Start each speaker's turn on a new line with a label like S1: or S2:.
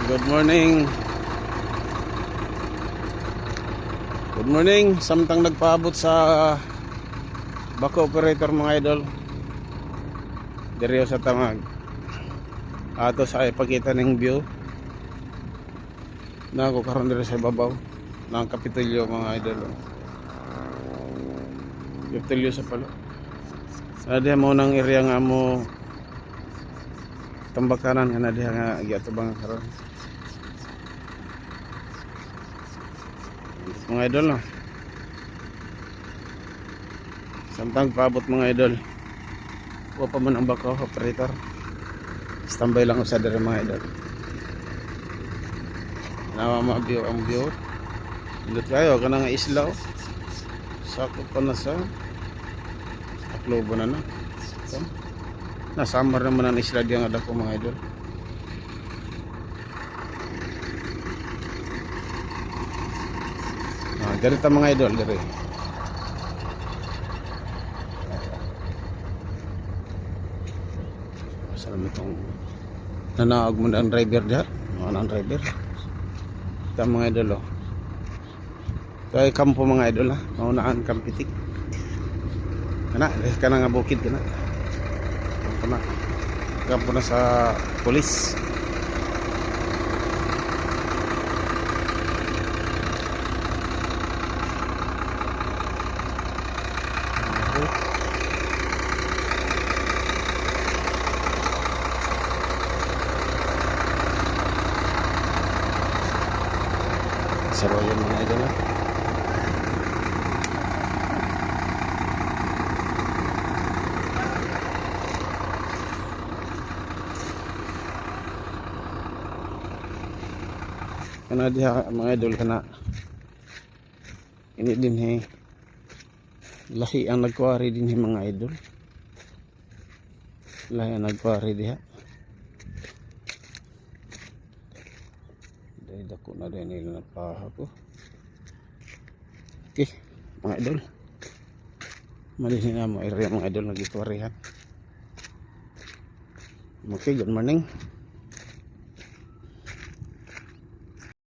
S1: Good morning. Good morning. Samtang nagpaabot sa bako operator mga idol. Diriyo sa Tamag. Ato sa ipakita ng view. Na ako karon diri sa babaw ng Kapitolyo mga idol. Kapitolyo sa palo. Ada mo nang area nga mo tambakanan nga diha nga giatubang karon. Mga idol no. Samtang paabot mga idol. Wa pa man ang bako operator. Standby lang sa dere mga idol. Nawa ma-view ang view. Indot kayo kanang islaw. Sakop pa na sa Aklobo na na. So, nasamar naman ang isla diyan nga dako mga idol. Dari ta mga idol dari. Salamat itong nanaog mo na ang driver diyan. Ang driver. Ito mga idol oh. Ito ay kampo mga idol ha. Maunaan kampitik. Kana, kana nga bukid kana. Kana. Kampo na sa pulis. Saro yan mga idol ha. Kana diha mga idol kana. Ini din he. Lahi ang nagkuwari din he mga idol. Lahi ang nagkuwari diha. Dako na rin nila napaha ko. Okay mga idol, malisin na mo area mga idol nagituwarihan. Okay, good morning.